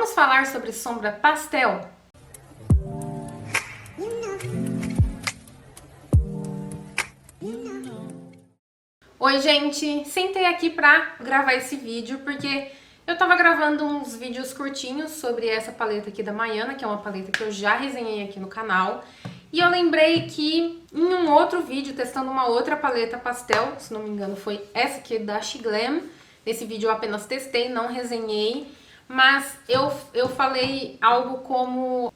Vamos falar sobre sombra pastel? Oi, gente! Sentei aqui pra gravar esse vídeo porque eu tava gravando uns vídeos curtinhos sobre essa paleta aqui da Mayana, que é uma paleta que eu já resenhei aqui no canal. E eu lembrei que em um outro vídeo, testando uma outra paleta pastel, se não me engano foi essa aqui da Shiglam. Nesse vídeo eu apenas testei, não resenhei, mas eu falei algo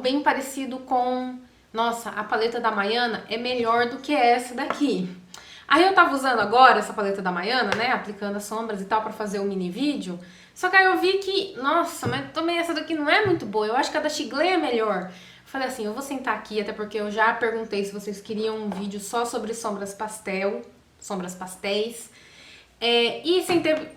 bem parecido com... Nossa, a paleta da Mayana é melhor do que essa daqui. Aí eu tava usando agora essa paleta da Mayana, né, aplicando as sombras e tal pra fazer o mini vídeo. Só que aí eu vi que, nossa, mas também essa daqui não é muito boa, eu acho que a da Shiglam é melhor. Falei assim, eu vou sentar aqui, até porque eu já perguntei se vocês queriam um vídeo só sobre sombras pastéis. E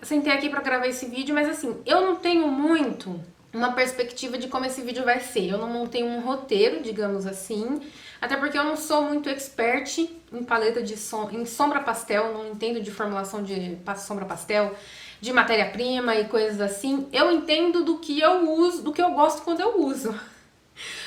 sentei aqui pra gravar esse vídeo, mas assim, eu não tenho muito uma perspectiva de como esse vídeo vai ser. Eu não montei um roteiro, digamos assim, até porque eu não sou muito expert em paleta em sombra pastel, não entendo de formulação de sombra pastel, de matéria-prima e coisas assim. Eu entendo do que eu uso, do que eu gosto quando eu uso.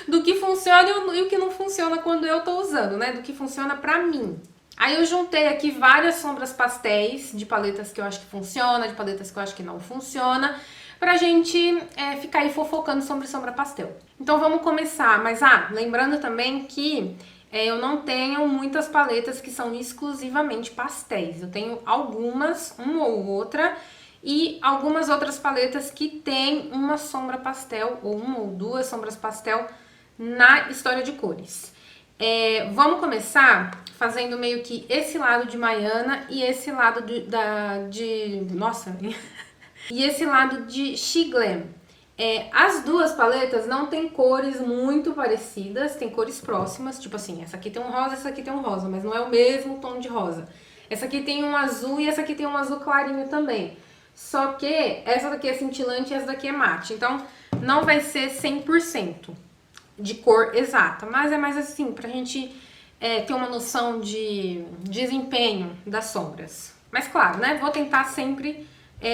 Do que funciona e o que não funciona quando eu tô usando, né? Do que funciona pra mim. Aí eu juntei aqui várias sombras pastéis, de paletas que eu acho que funciona, de paletas que eu acho que não funciona, pra gente ficar aí fofocando sobre sombra pastel. Então vamos começar, mas lembrando também que eu não tenho muitas paletas que são exclusivamente pastéis. Eu tenho algumas, uma ou outra, e algumas outras paletas que tem uma sombra pastel, ou uma ou duas sombras pastel na história de cores. Vamos começar fazendo meio que esse lado de Mayana e esse lado e esse lado de Shiglam. As duas paletas não tem cores muito parecidas, tem cores próximas, tipo assim, essa aqui tem um rosa, essa aqui tem um rosa, mas não é o mesmo tom de rosa. Essa aqui tem um azul e essa aqui tem um azul clarinho também. Só que essa daqui é cintilante e essa daqui é mate, então não vai ser 100% de cor exata, mas é mais assim, pra gente ter uma noção de desempenho das sombras. Mas claro, né, vou tentar sempre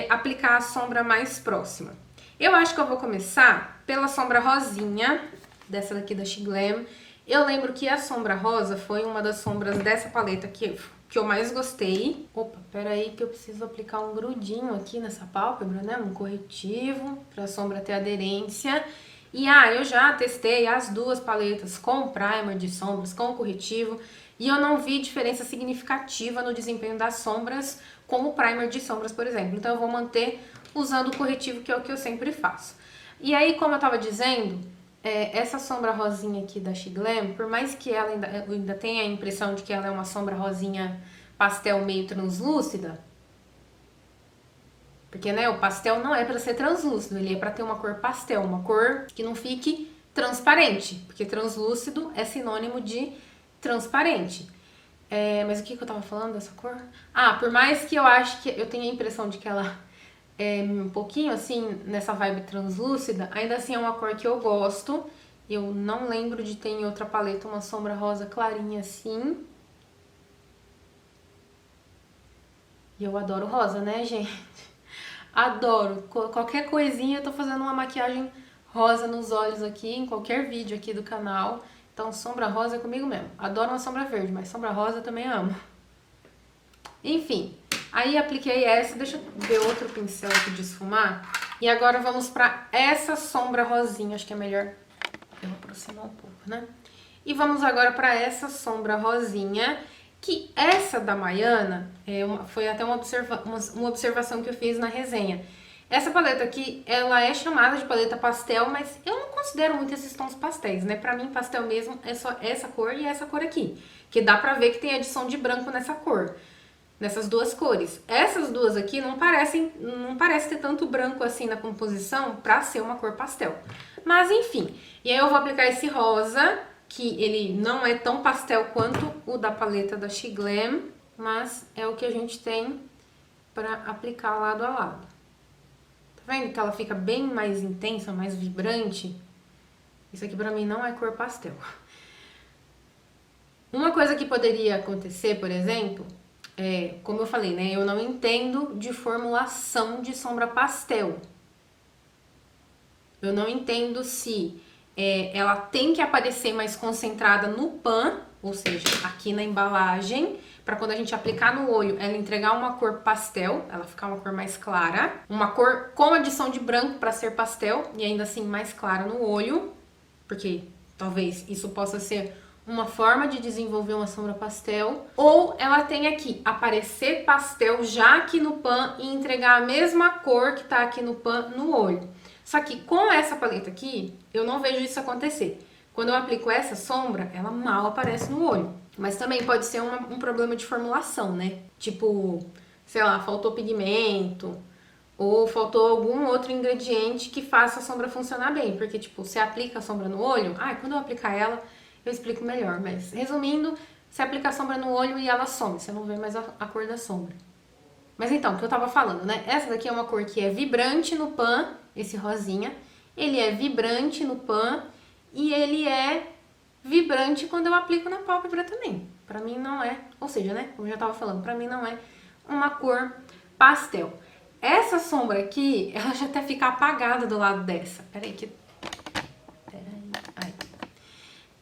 aplicar a sombra mais próxima. Eu acho que eu vou começar pela sombra rosinha, dessa daqui da Shiglam. Eu lembro que a sombra rosa foi uma das sombras dessa paleta que eu mais gostei. Opa, peraí que eu preciso aplicar um grudinho aqui nessa pálpebra, né? Um corretivo pra sombra ter aderência. E eu já testei as duas paletas com primer de sombras, com corretivo, e eu não vi diferença significativa no desempenho das sombras com o primer de sombras, por exemplo. Então eu vou manter usando o corretivo, que é o que eu sempre faço. E aí, como eu tava dizendo, essa sombra rosinha aqui da Shiglam, por mais que ela ainda tenha a impressão de que ela é uma sombra rosinha pastel meio translúcida, porque, né, o pastel não é pra ser translúcido, ele é pra ter uma cor pastel, uma cor que não fique transparente, porque translúcido é sinônimo de transparente. Mas o que eu tava falando dessa cor? Por mais que eu acho que eu tenha a impressão de que ela é um pouquinho assim, nessa vibe translúcida, ainda assim é uma cor que eu gosto. Eu não lembro de ter em outra paleta uma sombra rosa clarinha assim. E eu adoro rosa, né, gente? Adoro. Qualquer coisinha eu tô fazendo uma maquiagem rosa nos olhos aqui, em qualquer vídeo aqui do canal. Então sombra rosa é comigo mesmo. Adoro uma sombra verde, mas sombra rosa eu também amo. Enfim, aí apliquei essa. Deixa eu ver outro pincel aqui de esfumar. E agora vamos pra essa sombra rosinha. Acho que é melhor eu aproximar um pouco, né? E vamos agora pra essa sombra rosinha, que essa da Mayana, foi até uma observação que eu fiz na resenha. Essa paleta aqui, ela é chamada de paleta pastel, mas eu não considero muito esses tons pastéis, né? Pra mim, pastel mesmo é só essa cor e essa cor aqui, que dá pra ver que tem adição de branco nessa cor, nessas duas cores. Essas duas aqui não parece ter tanto branco assim na composição pra ser uma cor pastel. Mas enfim, e aí eu vou aplicar esse rosa, que ele não é tão pastel quanto o da paleta da Shiglam, mas é o que a gente tem pra aplicar lado a lado. Tá vendo que ela fica bem mais intensa, mais vibrante? Isso aqui pra mim não é cor pastel. Uma coisa que poderia acontecer, por exemplo, como eu falei, né, eu não entendo de formulação de sombra pastel. Eu não entendo se ela tem que aparecer mais concentrada no pan, ou seja, aqui na embalagem, para quando a gente aplicar no olho, ela entregar uma cor pastel, ela ficar uma cor mais clara, uma cor com adição de branco para ser pastel e ainda assim mais clara no olho, porque talvez isso possa ser uma forma de desenvolver uma sombra pastel, ou ela tem aqui aparecer pastel já aqui no pan e entregar a mesma cor que tá aqui no pan no olho. Só que com essa paleta aqui, eu não vejo isso acontecer. Quando eu aplico essa sombra, ela mal aparece no olho. Mas também pode ser um problema de formulação, né? Tipo, sei lá, faltou pigmento, ou faltou algum outro ingrediente que faça a sombra funcionar bem. Porque, tipo, você aplica a sombra no olho, quando eu aplicar ela, eu explico melhor. Mas, resumindo, você aplica a sombra no olho e ela some, você não vê mais a cor da sombra. Mas então, o que eu tava falando, né? Essa daqui é uma cor que é vibrante no pan, esse rosinha. Ele é vibrante no pan e ele é vibrante quando eu aplico na pálpebra também. Pra mim não é, ou seja, né? Como eu já tava falando, pra mim não é uma cor pastel. Essa sombra aqui, ela já até fica apagada do lado dessa. Peraí. Aí.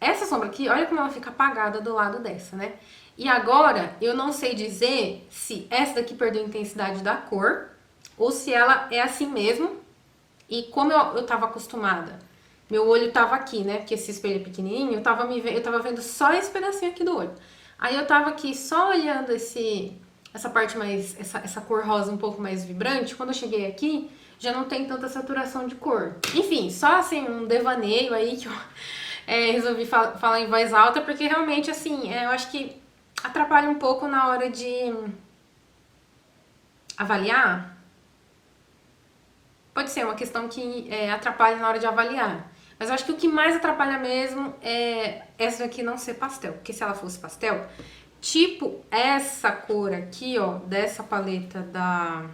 Essa sombra aqui, olha como ela fica apagada do lado dessa, né? E agora, eu não sei dizer se essa daqui perdeu a intensidade da cor ou se ela é assim mesmo. E como eu tava acostumada, meu olho tava aqui, né? Porque esse espelho é pequenininho, eu tava vendo só esse pedacinho aqui do olho. Aí eu tava aqui só olhando essa parte mais, essa cor rosa um pouco mais vibrante. Quando eu cheguei aqui, já não tem tanta saturação de cor. Enfim, só assim, um devaneio aí que eu resolvi falar em voz alta, porque realmente, assim, eu acho que atrapalha um pouco na hora de avaliar. Pode ser uma questão que atrapalha na hora de avaliar. Mas eu acho que o que mais atrapalha mesmo é essa daqui não ser pastel. Porque se ela fosse pastel, tipo essa cor aqui, ó, dessa paleta da...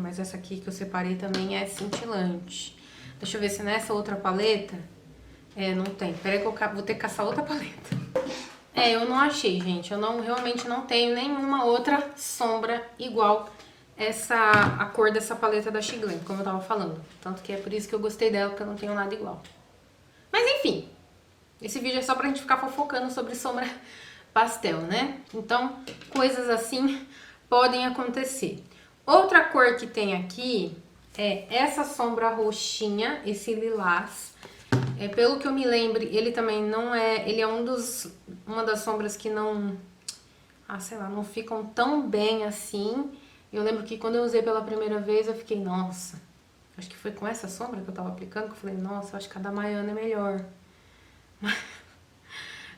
mas essa aqui que eu separei também é cintilante. Deixa eu ver se nessa outra paleta... não tem. Peraí que eu vou ter que caçar outra paleta. Eu não achei, gente. Eu realmente não tenho nenhuma outra sombra igual a cor dessa paleta da Chiglen, como eu tava falando. Tanto que é por isso que eu gostei dela, porque eu não tenho nada igual. Mas enfim, esse vídeo é só pra gente ficar fofocando sobre sombra pastel, né? Então, coisas assim podem acontecer. Outra cor que tem aqui é essa sombra roxinha, esse lilás. Pelo que eu me lembre, ele também não é... Ele é uma das sombras que não... sei lá, não ficam tão bem assim. Eu lembro que quando eu usei pela primeira vez, eu fiquei, nossa... Acho que foi com essa sombra que eu tava aplicando que eu falei, nossa, acho que a da Maiana é melhor. Mas...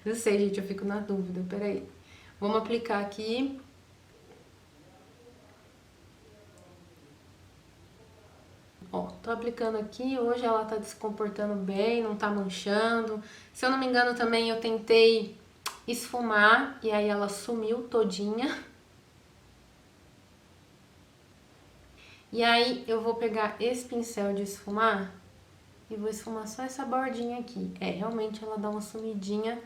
Não sei, gente, eu fico na dúvida. Peraí. Vamos aplicar aqui... Ó, tô aplicando aqui, hoje ela tá se comportando bem, não tá manchando. Se eu não me engano também eu tentei esfumar e aí ela sumiu todinha. E aí eu vou pegar esse pincel de esfumar e vou esfumar só essa bordinha aqui. Realmente ela dá uma sumidinha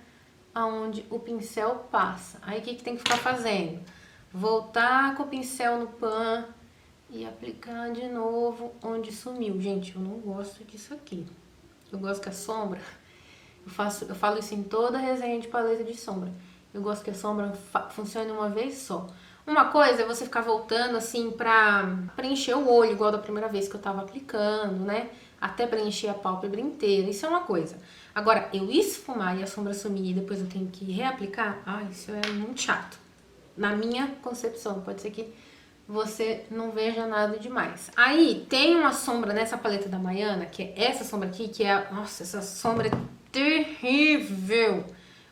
aonde o pincel passa. Aí o que tem que ficar fazendo? Voltar com o pincel no pan... E aplicar de novo onde sumiu. Gente, eu não gosto disso aqui. Eu gosto que a sombra... Eu falo isso em toda resenha de paleta de sombra. Eu gosto que a sombra funcione uma vez só. Uma coisa é você ficar voltando assim pra preencher o olho, igual da primeira vez que eu tava aplicando, né? Até preencher a pálpebra inteira. Isso é uma coisa. Agora, eu esfumar e a sombra sumir e depois eu tenho que reaplicar... isso é muito chato. Na minha concepção. Pode ser que você não veja nada demais. Aí, tem uma sombra nessa paleta da Maiana, que é essa sombra aqui, que é... Nossa, essa sombra é terrível!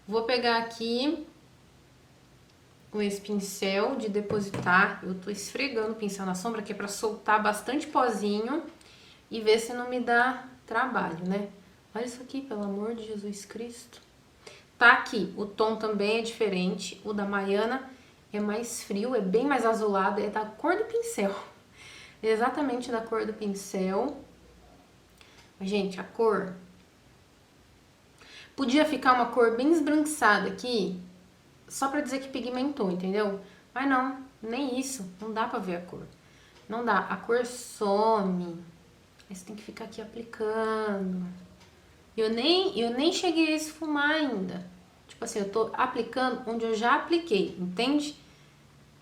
Vou pegar aqui com esse pincel de depositar. Eu tô esfregando o pincel na sombra, que é pra soltar bastante pozinho e ver se não me dá trabalho, né? Olha isso aqui, pelo amor de Jesus Cristo. Tá aqui, o tom também é diferente. O da Maiana é mais frio, é bem mais azulado, é da cor do pincel. É exatamente da cor do pincel. Mas, gente, a cor... Podia ficar uma cor bem esbranquiçada aqui, só pra dizer que pigmentou, entendeu? Mas não, nem isso. Não dá pra ver a cor. Não dá. A cor some. Aí você tem que ficar aqui aplicando. Eu nem cheguei a esfumar ainda. Tipo assim, eu tô aplicando onde eu já apliquei, entende?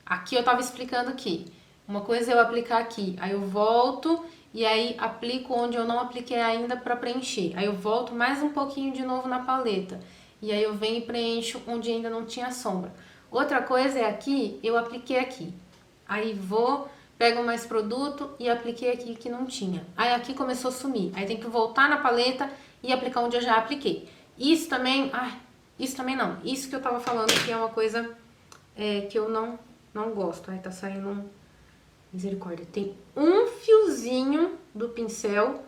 Aqui eu tava explicando aqui. Uma coisa é eu aplicar aqui, aí eu volto e aí aplico onde eu não apliquei ainda pra preencher. Aí eu volto mais um pouquinho de novo na paleta. E aí eu venho e preencho onde ainda não tinha sombra. Outra coisa é aqui, eu apliquei aqui. Aí vou, pego mais produto e apliquei aqui que não tinha. Aí aqui começou a sumir. Aí tem que voltar na paleta e aplicar onde eu já apliquei. Isso também, isso também não. Isso que eu tava falando que é uma coisa que eu não gosto. Aí tá saindo misericórdia. Tem um fiozinho do pincel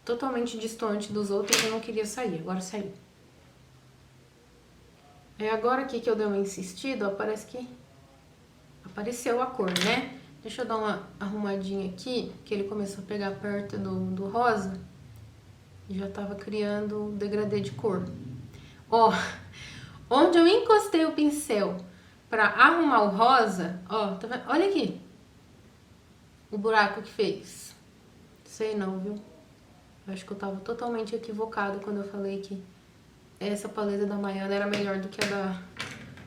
totalmente distante dos outros e eu não queria sair. Agora saiu. É agora aqui que eu dei uma insistida, ó, parece que apareceu a cor, né? Deixa eu dar uma arrumadinha aqui, que ele começou a pegar perto do rosa e já tava criando um degradê de cor. Ó, onde eu encostei o pincel pra arrumar o rosa, ó, tá vendo? Olha aqui o buraco que fez. Sei não, viu? Acho que eu tava totalmente equivocado quando eu falei que essa paleta da Mayana era melhor do que a da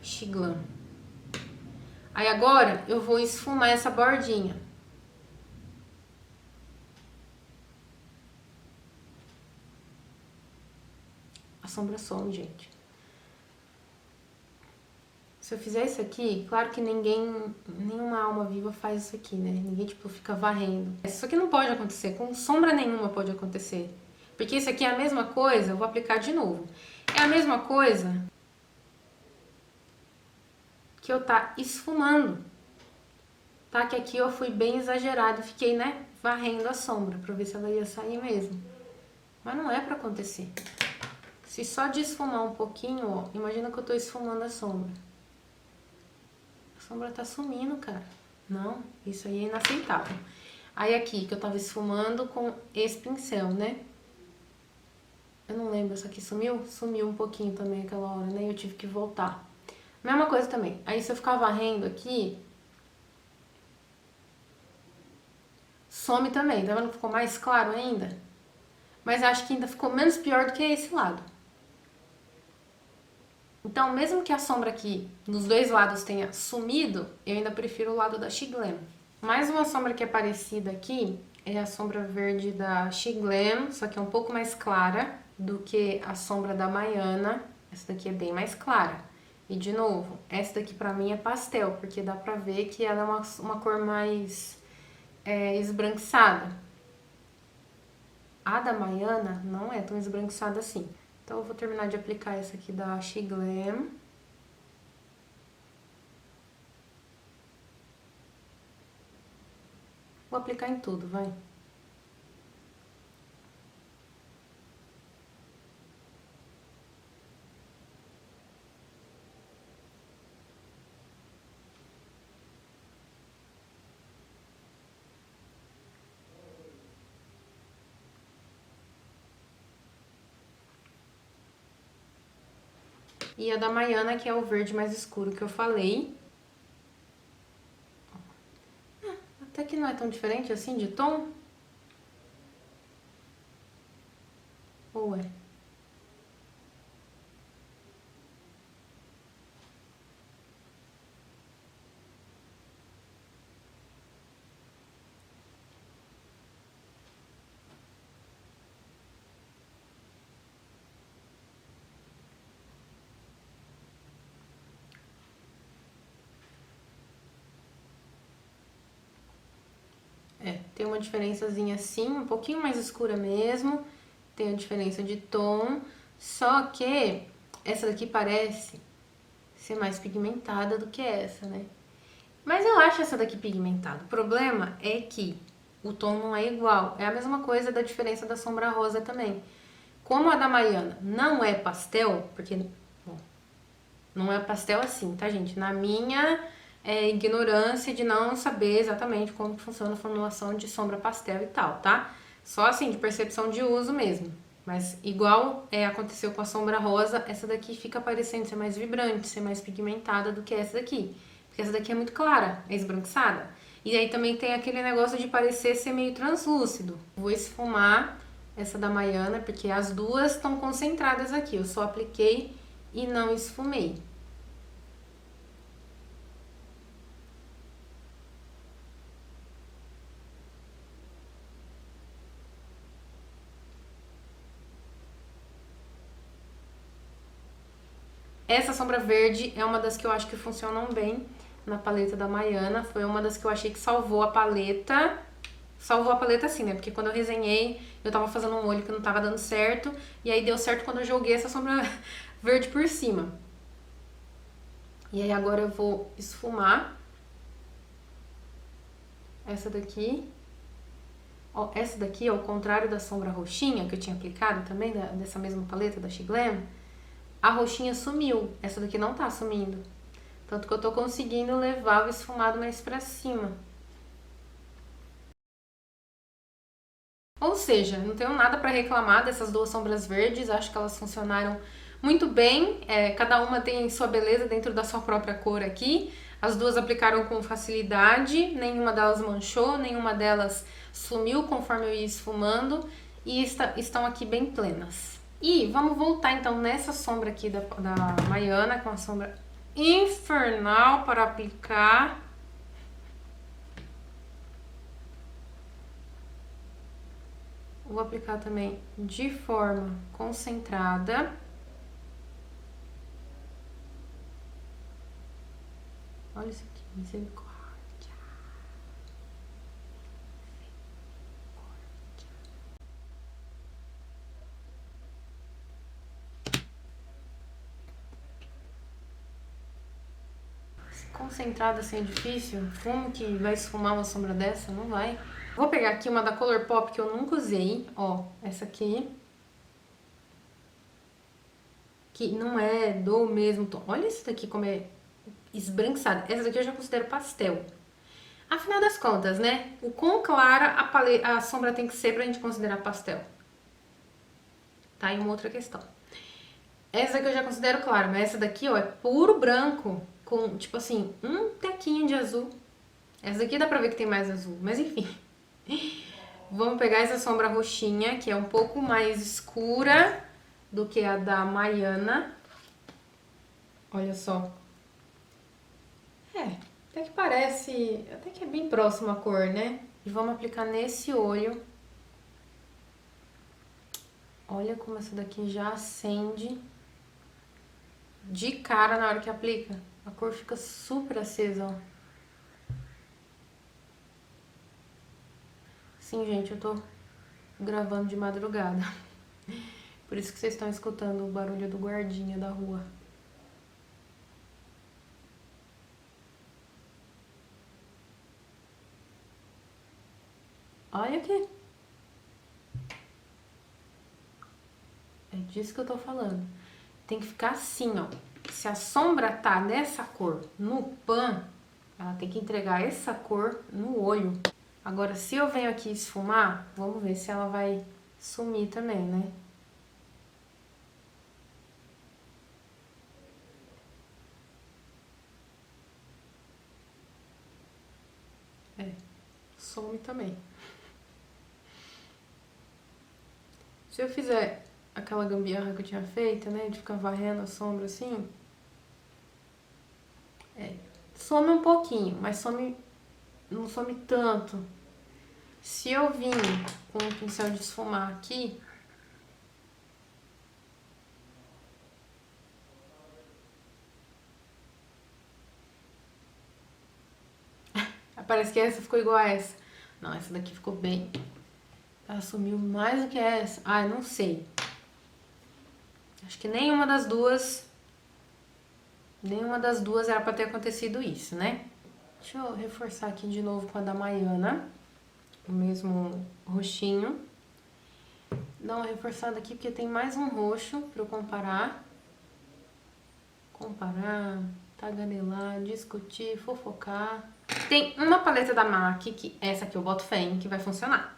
Shiglam. Aí agora eu vou esfumar essa bordinha. A sombra some, gente. Se eu fizer isso aqui, claro que nenhuma alma viva faz isso aqui, né? Ninguém, tipo, fica varrendo. Isso aqui não pode acontecer, com sombra nenhuma pode acontecer. Porque isso aqui é a mesma coisa, eu vou aplicar de novo. É a mesma coisa que eu tá esfumando. Tá? Que aqui eu fui bem exagerado, fiquei, né, varrendo a sombra pra ver se ela ia sair mesmo. Mas não é pra acontecer. Se só de esfumar um pouquinho, ó, imagina que eu tô esfumando a sombra. A sombra tá sumindo, cara. Não, isso aí é inaceitável. Aí aqui, que eu tava esfumando com esse pincel, né? Eu não lembro, isso aqui sumiu? Sumiu um pouquinho também aquela hora, né? Eu tive que voltar. Mesma coisa também. Aí se eu ficar varrendo aqui, some também. Tá vendo que ficou mais claro ainda? Mas acho que ainda ficou menos pior do que esse lado. Então, mesmo que a sombra aqui nos dois lados tenha sumido, eu ainda prefiro o lado da Shiglam. Mais uma sombra que é parecida aqui é a sombra verde da Shiglam, só que é um pouco mais clara do que a sombra da Mayana. Essa daqui é bem mais clara. E de novo, essa daqui pra mim é pastel, porque dá pra ver que ela é uma cor mais esbranquiçada. A da Mayana não é tão esbranquiçada assim. Então eu vou terminar de aplicar essa aqui da Shiglam. Vou aplicar em tudo, vai. E a da Mayana, que é o verde mais escuro que eu falei. Até que não é tão diferente assim de tom. Ou é? Tem uma diferençazinha assim, um pouquinho mais escura mesmo. Tem a diferença de tom. Só que essa daqui parece ser mais pigmentada do que essa, né? Mas eu acho essa daqui pigmentada. O problema é que o tom não é igual. É a mesma coisa da diferença da sombra rosa também. Como a da Mayana não é pastel, porque bom, não é pastel assim, tá, gente? Na minha ignorância de não saber exatamente como funciona a formulação de sombra pastel e tal, tá? Só assim, de percepção de uso mesmo. Mas igual aconteceu com a sombra rosa, essa daqui fica parecendo ser mais vibrante, ser mais pigmentada do que essa daqui. Porque essa daqui é muito clara, é esbranquiçada. E aí também tem aquele negócio de parecer ser meio translúcido. Vou esfumar essa da Maiana, porque as duas estão concentradas aqui. Eu só apliquei e não esfumei. Essa sombra verde é uma das que eu acho que funcionam bem na paleta da Maiana. Foi uma das que eu achei que salvou a paleta. Salvou a paleta assim, né? Porque quando eu resenhei, eu tava fazendo um olho que não tava dando certo. E aí deu certo quando eu joguei essa sombra verde por cima. E aí agora eu vou esfumar essa daqui. Ó, essa daqui, ao contrário da sombra roxinha que eu tinha aplicado também, dessa mesma paleta da Shiglam, a roxinha sumiu. Essa daqui não tá sumindo. Tanto que eu tô conseguindo levar o esfumado mais pra cima. Ou seja, não tenho nada pra reclamar dessas duas sombras verdes. Acho que elas funcionaram muito bem. Cada uma tem sua beleza dentro da sua própria cor aqui. As duas aplicaram com facilidade. Nenhuma delas manchou, nenhuma delas sumiu conforme eu ia esfumando. E estão aqui bem plenas. E vamos voltar então nessa sombra aqui da Maiana, com a sombra infernal para aplicar. Vou aplicar também de forma concentrada. Olha isso aqui, misericórdia. Concentrada assim é difícil. Como que vai esfumar uma sombra dessa? Não vai. Vou pegar aqui uma da Colourpop que eu nunca usei. Ó, essa aqui. Que não é do mesmo tom. Olha isso daqui como é esbranquiçada. Essa daqui eu já considero pastel. Afinal das contas, né? O quão clara a sombra tem que ser pra gente considerar pastel. Tá aí uma outra questão. Essa daqui eu já considero clara, mas essa daqui, ó, é puro branco. Com, tipo assim, um tequinho de azul. Essa daqui dá pra ver que tem mais azul, mas enfim. Vamos pegar essa sombra roxinha, que é um pouco mais escura do que a da Maiana. Olha só. Até que parece... Até que é bem próxima a cor, né? E vamos aplicar nesse olho. Olha como essa daqui já acende de cara na hora que aplica. A cor fica super acesa, ó. Sim, gente, eu tô gravando de madrugada. Por isso que vocês estão escutando o barulho do guardinha da rua. Olha aqui. É disso que eu tô falando. Tem que ficar assim, ó. Se a sombra tá nessa cor no pan, ela tem que entregar essa cor no olho. Agora, se eu venho aqui esfumar, vamos ver se ela vai sumir também, né? Some também. Se eu fizer aquela gambiarra que eu tinha feito, né, de ficar varrendo a sombra assim, some um pouquinho, mas não some tanto. Se eu vim com um pincel de esfumar aqui, parece que essa ficou igual a essa. Não, essa daqui ficou bem. Ela sumiu mais do que essa. Ai, não sei. Acho que nenhuma das duas era pra ter acontecido isso, né? Deixa eu reforçar aqui de novo com a da Maiana. O mesmo roxinho. Dá uma reforçada aqui porque tem mais um roxo pra eu comparar. Comparar, tagarelar, discutir, fofocar. Tem uma paleta da MAC, que essa aqui eu boto fé em que vai funcionar.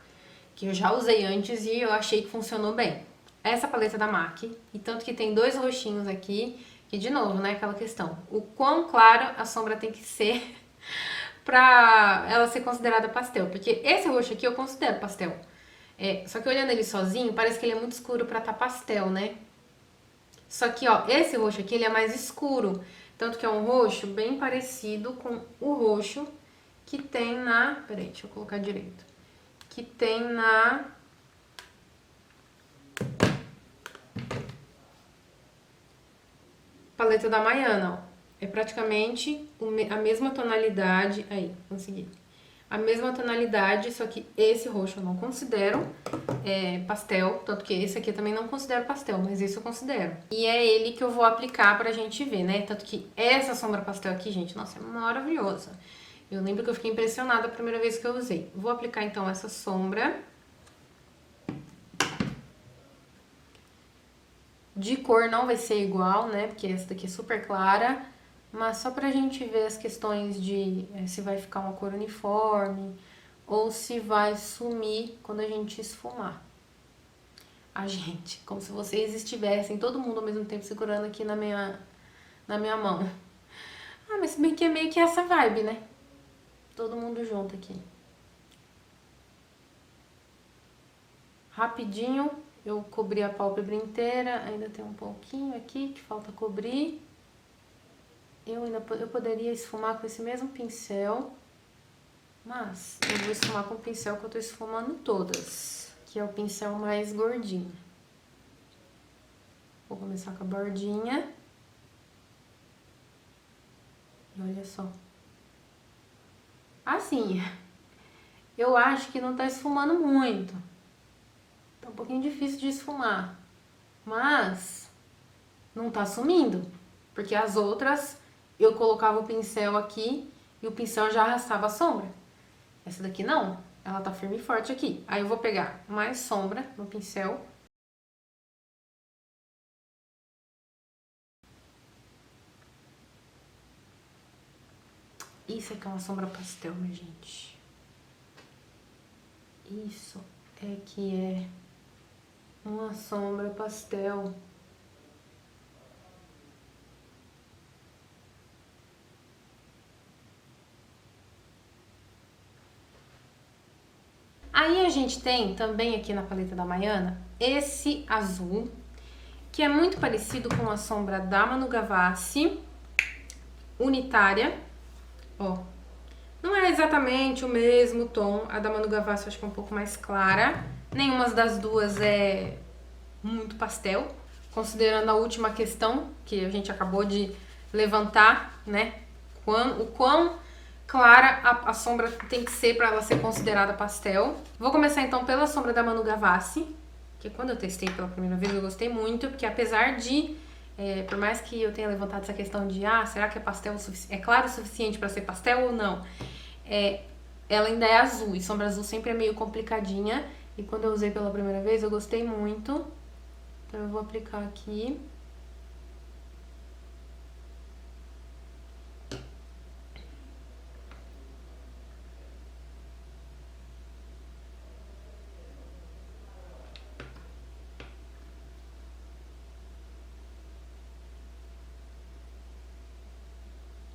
Que eu já usei antes e eu achei que funcionou bem. Essa paleta da MAC, e tanto que tem dois roxinhos aqui, que de novo, né, aquela questão. O quão claro a sombra tem que ser pra ela ser considerada pastel. Porque esse roxo aqui eu considero pastel. Só que olhando ele sozinho, parece que ele é muito escuro pra tá pastel, né? Só que, ó, esse roxo aqui, ele é mais escuro. Tanto que é um roxo bem parecido com o roxo que tem na... Peraí, deixa eu colocar direito. Que tem na... paleta da Maiana, ó. É praticamente a mesma tonalidade... Aí, consegui. A mesma tonalidade, só que esse roxo eu não considero pastel, tanto que esse aqui eu também não considero pastel, mas esse eu considero. E é ele que eu vou aplicar pra gente ver, né? Tanto que essa sombra pastel aqui, gente, nossa, é maravilhosa. Eu lembro que eu fiquei impressionada a primeira vez que eu usei. Vou aplicar então essa sombra. De cor não vai ser igual, né? Porque essa daqui é super clara. Mas só pra gente ver as questões de se vai ficar uma cor uniforme ou se vai sumir quando a gente esfumar. A gente, como se vocês estivessem todo mundo ao mesmo tempo segurando aqui na minha mão. Ah, mas se bem que é meio que essa vibe, né? Todo mundo junto aqui. Rapidinho, eu cobri a pálpebra inteira, ainda tem um pouquinho aqui que falta cobrir. Eu poderia esfumar com esse mesmo pincel, mas eu vou esfumar com o pincel que eu tô esfumando todas, que é o pincel mais gordinho. Vou começar com a bordinha. E olha só. Assim, eu acho que não tá esfumando muito. Tá um pouquinho difícil de esfumar, mas não tá sumindo, porque as outras eu colocava o pincel aqui e o pincel já arrastava a sombra. Essa daqui não, ela tá firme e forte aqui. Aí eu vou pegar mais sombra no pincel. Isso aqui é uma sombra pastel, minha gente. Isso é que é uma sombra pastel. Aí a gente tem também aqui na paleta da Maiana esse azul, que é muito parecido com a sombra da Manu Gavassi, unitária, ó. Não é exatamente o mesmo tom, a da Manu Gavassi eu acho que é um pouco mais clara. Nenhuma das duas é muito pastel, considerando a última questão que a gente acabou de levantar, né? O quão clara a sombra tem que ser para ela ser considerada pastel. Vou começar então pela sombra da Manu Gavassi, que quando eu testei pela primeira vez eu gostei muito, porque apesar de, por mais que eu tenha levantado essa questão de, será que é pastel é claro o suficiente para ser pastel ou não? Ela ainda é azul, e sombra azul sempre é meio complicadinha, e quando eu usei pela primeira vez eu gostei muito. Então eu vou aplicar aqui.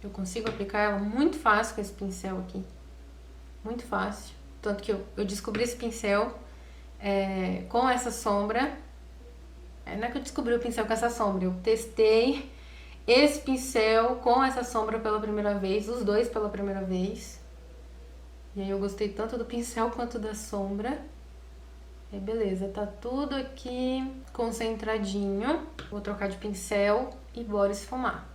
Eu consigo aplicar ela muito fácil com esse pincel aqui. Muito fácil. Tanto que eu descobri esse pincel com essa sombra. Não é que eu descobri o pincel com essa sombra, eu testei esse pincel com essa sombra pela primeira vez, os dois pela primeira vez. E aí eu gostei tanto do pincel quanto da sombra. E beleza, tá tudo aqui concentradinho. Vou trocar de pincel e bora esfumar.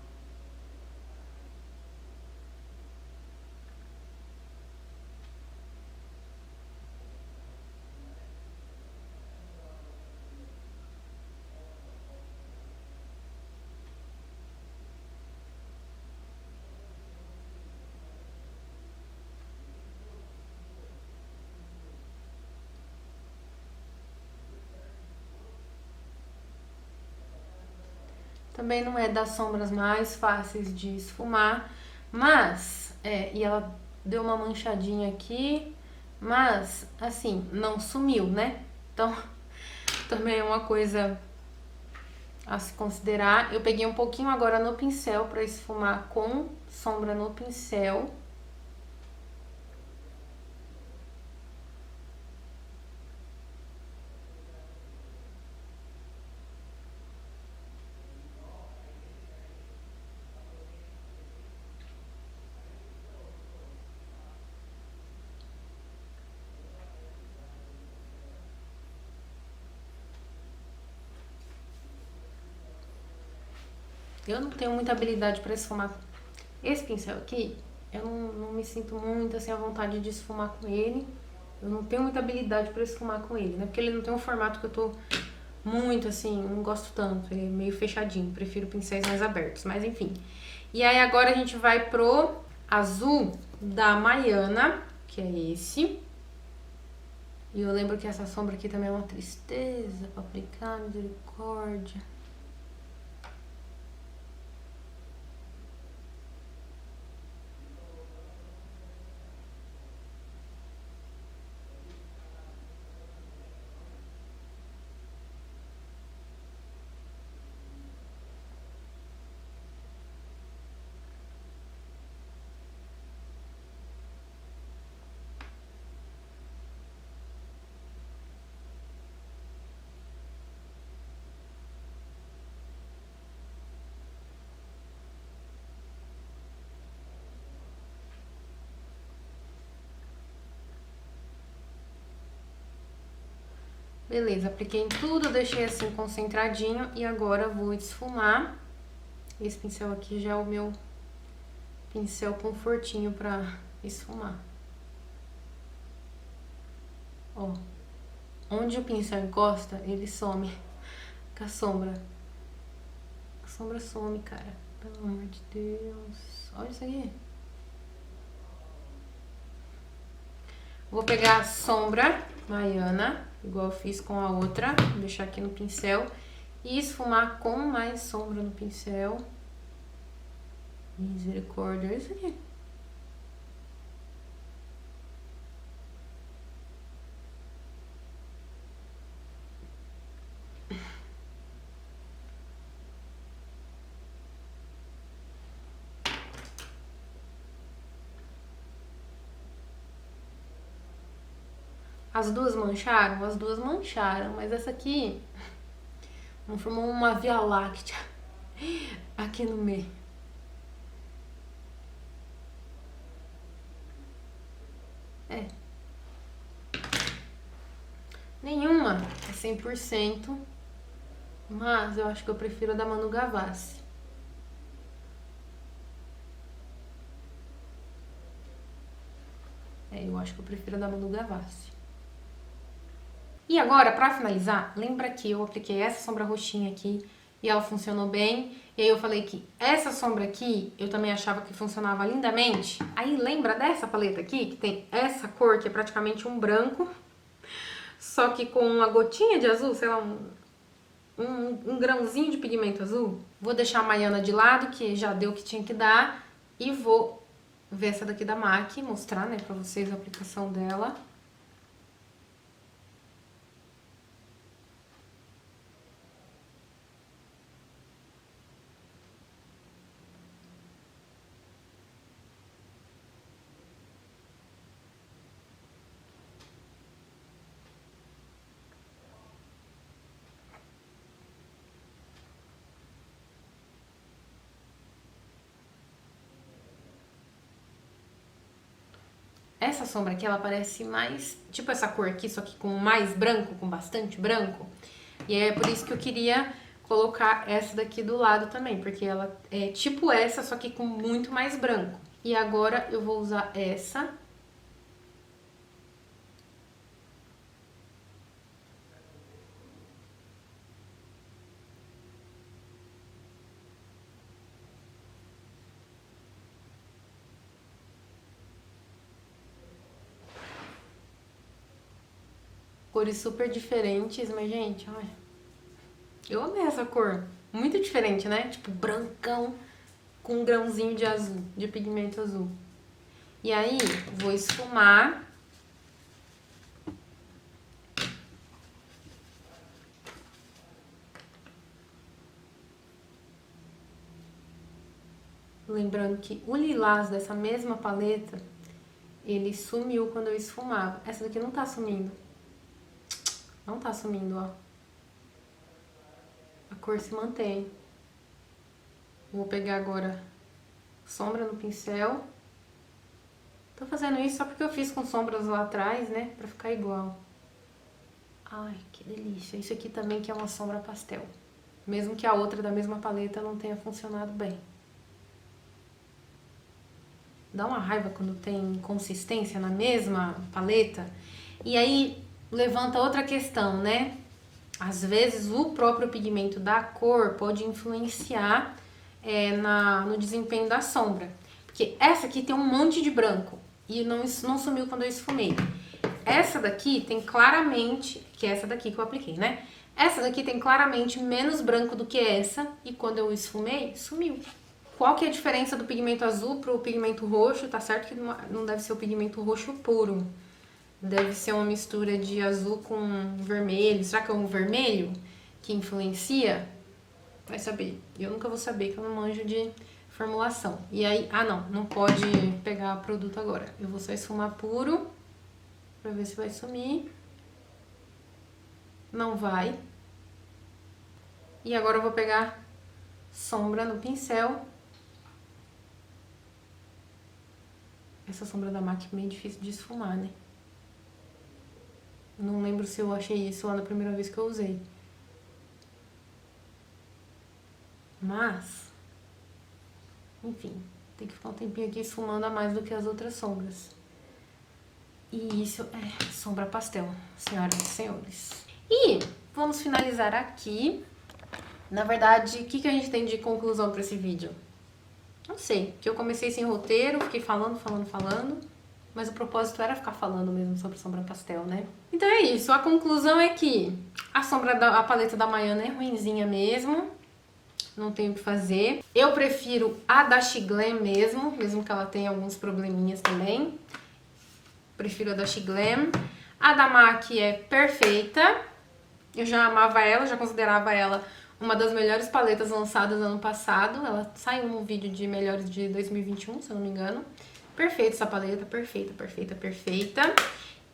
Também não é das sombras mais fáceis de esfumar, mas, e ela deu uma manchadinha aqui, mas, assim, não sumiu, né? Então, também é uma coisa a se considerar. Eu peguei um pouquinho agora no pincel pra esfumar com sombra no pincel. Eu não tenho muita habilidade pra esfumar. Esse pincel aqui, eu não me sinto muito assim à vontade de esfumar com ele. Eu não tenho muita habilidade pra esfumar com ele, né? Porque ele não tem um formato que eu tô muito assim, não gosto tanto. Ele é meio fechadinho, prefiro pincéis mais abertos, mas enfim. E aí agora a gente vai pro azul da Maiana, que é esse. E eu lembro que essa sombra aqui também é uma tristeza pra aplicar, misericórdia. Beleza, apliquei em tudo, deixei assim concentradinho e agora vou esfumar. Esse pincel aqui já é o meu pincel confortinho pra esfumar. Ó, onde o pincel encosta, ele some com a sombra. A sombra some, cara. Pelo amor de Deus. Olha isso aí. Vou pegar a sombra Maiana, igual eu fiz com a outra, vou deixar aqui no pincel e esfumar com mais sombra no pincel. Misericórdia, olha isso aqui. As duas mancharam? As duas mancharam, mas essa aqui não formou uma via láctea aqui no meio. É. Nenhuma é 100%, mas eu acho que eu prefiro a da Manu Gavassi. Eu acho que eu prefiro a da Manu Gavassi. E agora, pra finalizar, lembra que eu apliquei essa sombra roxinha aqui e ela funcionou bem. E aí eu falei que essa sombra aqui, eu também achava que funcionava lindamente. Aí lembra dessa paleta aqui, que tem essa cor que é praticamente um branco, só que com uma gotinha de azul, sei lá, um grãozinho de pigmento azul? Vou deixar a Maiana de lado, que já deu o que tinha que dar, e vou ver essa daqui da MAC, mostrar, né, pra vocês a aplicação dela. Essa sombra aqui, ela parece mais, tipo essa cor aqui, só que com mais branco, com bastante branco. E é por isso que eu queria colocar essa daqui do lado também, porque ela é tipo essa, só que com muito mais branco. E agora eu vou usar essa. Cores super diferentes, mas gente, olha. Eu amei essa cor. Muito diferente, né? Tipo brancão com um grãozinho de azul, de pigmento azul. E aí, vou esfumar. Lembrando que o lilás dessa mesma paleta, ele sumiu quando eu esfumava. Essa daqui não tá sumindo. Não tá sumindo, ó. A cor se mantém. Vou pegar agora sombra no pincel. Tô fazendo isso só porque eu fiz com sombras lá atrás, né? Pra ficar igual. Ai, que delícia. Isso aqui também que é uma sombra pastel. mesmo que a outra da mesma paleta não tenha funcionado bem. Dá uma raiva quando tem inconsistência na mesma paleta. E aí levanta outra questão, né? Às vezes o próprio pigmento da cor pode influenciar no desempenho da sombra. Porque essa aqui tem um monte de branco e não sumiu quando eu esfumei. Essa daqui tem claramente, que é essa daqui que eu apliquei, né? Essa daqui tem claramente menos branco do que essa e quando eu esfumei, sumiu. Qual que é a diferença do pigmento azul pro pigmento roxo? Tá certo que não deve ser o pigmento roxo puro. Deve ser uma mistura de azul com vermelho. Será que é um vermelho que influencia? Vai saber. Eu nunca vou saber, que eu não manjo de formulação. E aí, não pode pegar produto agora. Eu vou só esfumar puro pra ver se vai sumir. Não vai. E agora eu vou pegar sombra no pincel. Essa sombra da MAC é meio difícil de esfumar, né? Não lembro se eu achei isso lá na primeira vez que eu usei. Mas, enfim, tem que ficar um tempinho aqui esfumando a mais do que as outras sombras. E isso é sombra pastel, senhoras e senhores. E vamos finalizar aqui. Na verdade, o que a gente tem de conclusão para esse vídeo? Não sei, porque eu comecei sem roteiro, fiquei falando, mas o propósito era ficar falando mesmo sobre sombra pastel, né? Então é isso, a conclusão é que a paleta da Mayana é ruinzinha mesmo, não tem o que fazer. Eu prefiro a da Shiglam mesmo que ela tenha alguns probleminhas também. Prefiro a da Shiglam. A da MAC é perfeita, eu já amava ela, já considerava ela uma das melhores paletas lançadas ano passado. Ela saiu no vídeo de melhores de 2021, se eu não me engano. Perfeita essa paleta, perfeita.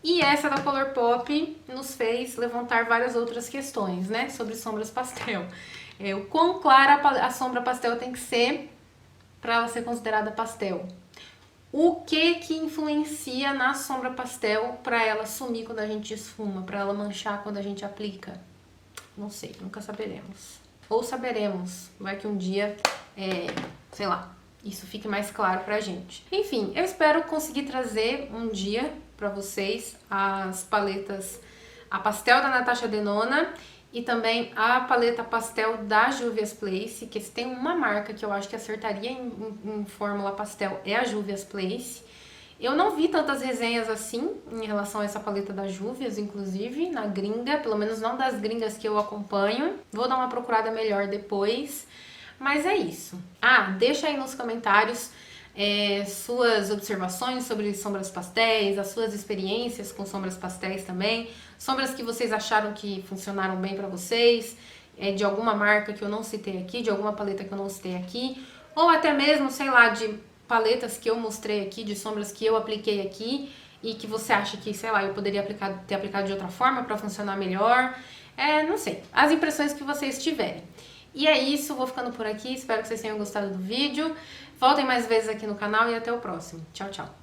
E essa da Colourpop nos fez levantar várias outras questões, né, sobre sombras pastel. O quão clara a sombra pastel tem que ser para ela ser considerada pastel. O que influencia na sombra pastel para ela sumir quando a gente esfuma, para ela manchar quando a gente aplica? Não sei, nunca saberemos. Ou saberemos, vai que um dia, sei lá, isso fique mais claro pra gente. Enfim, eu espero conseguir trazer um dia pra vocês as paletas, a pastel da Natasha Denona e também a paleta pastel da Juvia's Place, que se tem uma marca que eu acho que acertaria em fórmula pastel é a Juvia's Place. Eu não vi tantas resenhas assim em relação a essa paleta da Juvia's, inclusive, na gringa, pelo menos não das gringas que eu acompanho. Vou dar uma procurada melhor depois, mas é isso. Deixa aí nos comentários suas observações sobre sombras pastéis, as suas experiências com sombras pastéis também, sombras que vocês acharam que funcionaram bem pra vocês, de alguma marca que eu não citei aqui, de alguma paleta que eu não citei aqui, ou até mesmo, sei lá, de paletas que eu mostrei aqui, de sombras que eu apliquei aqui e que você acha que, sei lá, eu poderia ter aplicado de outra forma pra funcionar melhor. Não sei, as impressões que vocês tiverem. E é isso, vou ficando por aqui, espero que vocês tenham gostado do vídeo. Voltem mais vezes aqui no canal e até o próximo. Tchau, tchau!